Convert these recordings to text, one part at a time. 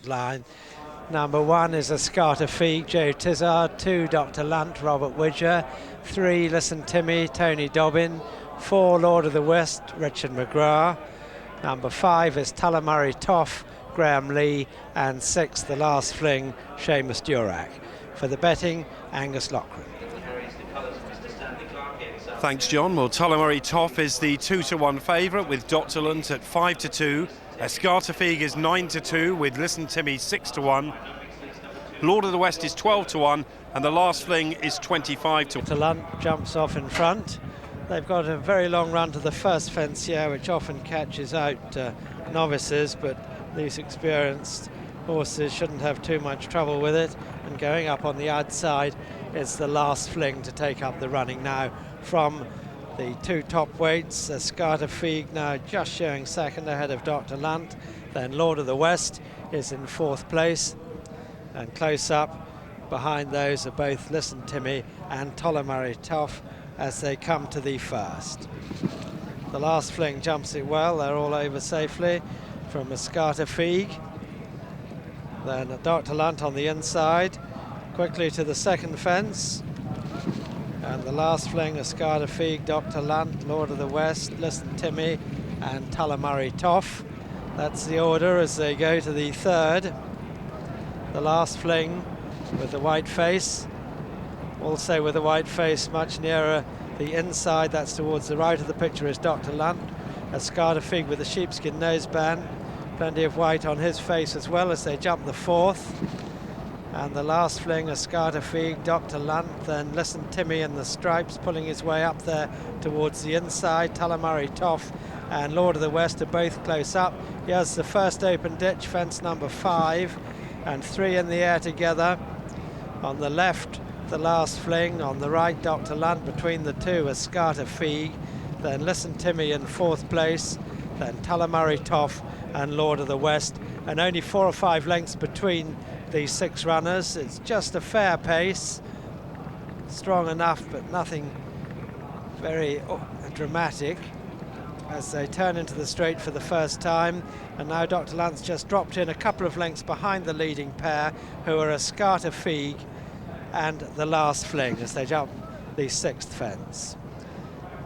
line. Number 1 is Escarta Figue, Joe Tizard. 2, Dr. Lunt, Robert Widger. 3, Listen Timmy, Tony Dobbin. 4, Lord of the West, Richard McGrath. Number 5 is Tullamarri Toff, Graham Lee. And 6, The Last Fling, Seamus Durack. For the betting, Angus Loughran. Thanks, John. Well, Tullamarri Toff is the 2-to-1 favourite with Dr. Lunt at 5-2. Escarta Figue is 9-2 with Listen Timmy 6-1. Lord of the West is 12-1 and The Last Fling is 25-1. Dr. Lunt jumps off in front. They've got a very long run to the first fence here, which often catches out novices, but these experienced horses shouldn't have too much trouble with it. And going up on the outside is The Last Fling to take up the running now from the 2 top weights. Escarta Figue now just showing second ahead of Dr. Lunt. Then Lord of the West is in 4th place, and close up behind those are both Listen Timmy and Tullamarri Toff as they come to the first. The Last Fling jumps it well. They're all over safely from Escarta Figue. Then Dr. Lunt on the inside, quickly to the second fence. And The Last Fling, Escarta Figue, Dr. Lunt, Lord of the West, Listen Timmy and Tullamarri Toff. That's the order as they go to the third. The Last Fling with the white face. Also with the white face much nearer the inside, that's towards the right of the picture, is Dr. Lunt. Escarta Figue with the sheepskin noseband. Plenty of white on his face as well as they jump the 4th. And The Last Fling, Escarta Figue, Dr. Lunt, then Listen Timmy in the stripes, pulling his way up there towards the inside. Tullamarri Toff and Lord of the West are both close up. Here's the first open ditch, fence number 5, and 3 in the air together. On the left, The Last Fling. On the right, Dr. Lunt. Between the 2, Escarta Figue. Then Listen Timmy in 4th place. Then Tullamarri Toff and Lord of the West. And only 4 or 5 lengths between these 6 runners. It's just a fair pace, strong enough but nothing very dramatic as they turn into the straight for the first time. And now Dr. Lunt's just dropped in a couple of lengths behind the leading pair, who are Escarta Figue and The Last Fling, as they jump the 6th fence.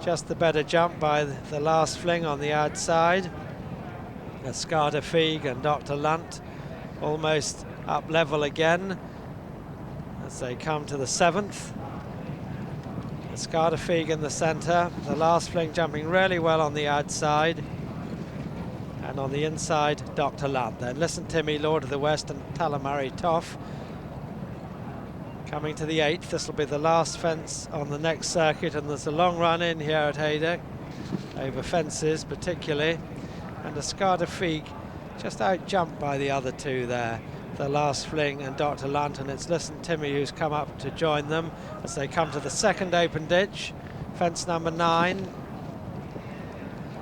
Just the better jump by The Last Fling on the outside. Escarta Figue and Dr. Lunt almost up level again as they come to the 7th. Escarta Figue in the centre, The Last Fling jumping really well on the outside, and on the inside Dr. Lunt. Then Listen Timmy, Lord of the West and Tullamarri Toff. Coming to the 8th, this will be the last fence on the next circuit, and there's a long run in here at Haydock, over fences particularly, and Escarta Figue just out jumped by the other 2 there, The Last Fling and Dr. Lunt, and it's Listen Timmy who's come up to join them as they come to the second open ditch, fence number 9.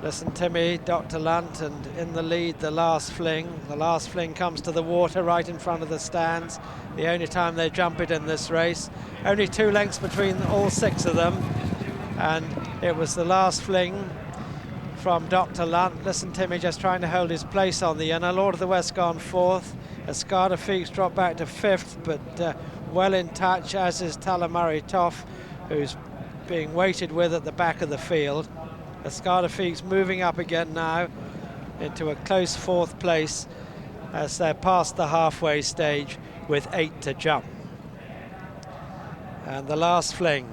Listen Timmy, Dr. Lunt, and in the lead The Last Fling. The Last Fling comes to the water right in front of the stands, the only time they jump it in this race. Only 2 lengths between all 6 of them, and it was The Last Fling from Dr. Lunt. Listen Timmy just trying to hold his place on the inner. Lord of the West gone 4th. Escarta Figue's dropped back to 5th, but well in touch, as is Tullamarri Toff, who's being weighted with at the back of the field. Escarta Figue's moving up again now into a close 4th place as they're past the halfway stage with 8 to jump. And The Last Fling,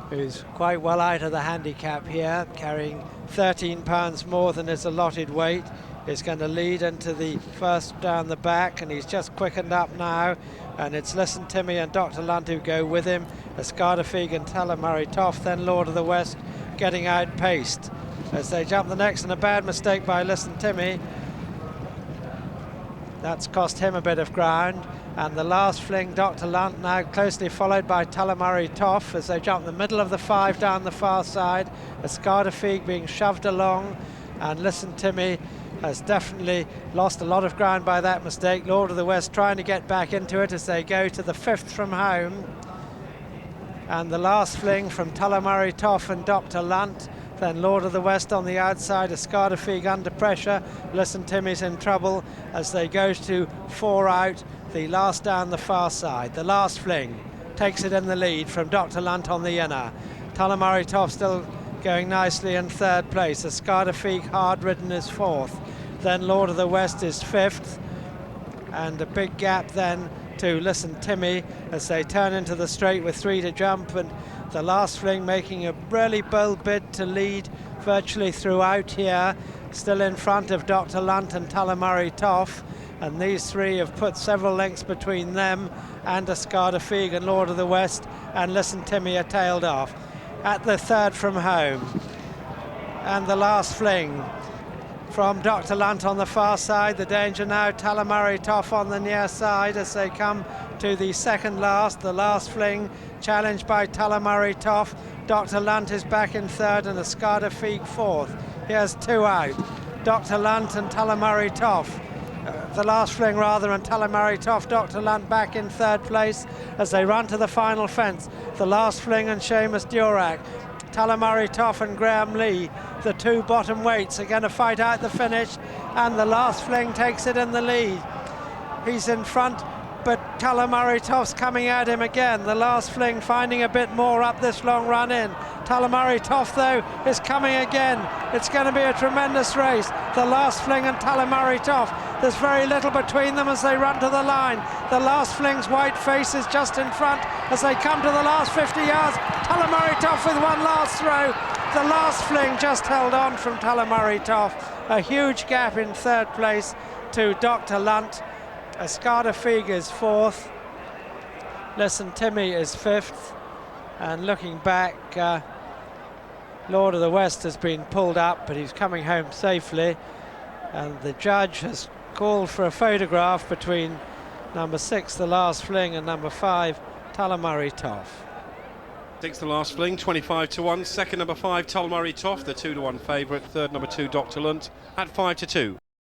who's quite well out of the handicap here, carrying 13 pounds more than his allotted weight, is going to lead into the first down the back, and he's just quickened up now, and it's Listen Timmy and Dr. Lunt who go with him. Escarta Figue and Tullamarri Toff, then Lord of the West getting outpaced as they jump the next, and a bad mistake by Listen Timmy. That's cost him a bit of ground, and The Last Fling, Dr. Lunt now closely followed by Tullamarri Toff as they jump the middle of the 5 down the far side. Escarta Figue being shoved along, and Listen Timmy has definitely lost a lot of ground by that mistake. Lord of the West trying to get back into it as they go to the 5th from home. And The Last Fling from Tullamarri Toff and Dr. Lunt. Then Lord of the West on the outside, Escardafig under pressure. Listen Timmy's in trouble as they go to 4 out, the last down the far side. The last Fling takes it in the lead from Dr. Lunt on the inner. Tullamarri Toff still going nicely in 3rd place. Escardafig hard ridden is 4th. Then Lord of the West is 5th. And a big gap then to Listen Timmy as they turn into the straight with 3 to jump, and the last Fling making a really bold bid to lead virtually throughout here, still in front of Dr. Lunt and Tullamarri Toff, and these 3 have put several lengths between them and Escardafig and Lord of the West, and Listen Timmy are tailed off. At the 3rd from home, and the last Fling from Dr. Lunt on the far side. The danger now, Tullamarri Toff on the near side as they come to the 2nd last. The last Fling challenged by Tullamarri Toff. Dr. Lunt is back in 3rd and Escardafig 4th. Here's 2 out. Dr. Lunt and Tullamarri Toff. The last Fling rather, and Tullamarri Toff. Dr. Lunt back in 3rd place as they run to the final fence. The last Fling and Seamus Durack. Tullamarri Toff and Graham Lee, the 2 bottom weights, are going to fight out the finish, and the last Fling takes it in the lead. He's in front, but Tullamarri Toff's coming at him again. The last Fling finding a bit more up this long run in. Tullamarri Toff, though, is coming again. It's going to be a tremendous race. The last Fling and Tullamarri Toff. There's very little between them as they run to the line. The last Fling's white face is just in front as they come to the last 50 yards. Tullamarri Toff with one last throw. The last Fling just held on from Tullamarri Toff. A huge gap in 3rd place to Dr. Lunt. Escardafig is 4th. Listen Timmy is 5th. And looking back, Lord of the West has been pulled up, but he's coming home safely. And the judge has called for a photograph between number 6, the last Fling, and number 5, Tullamarri Toff. 6th, the last Fling, 25 to 1. 2nd, number 5, Tullamarri Toff, the 2 to 1 favourite. 3rd, number 2, Dr. Lunt, at 5 to 2.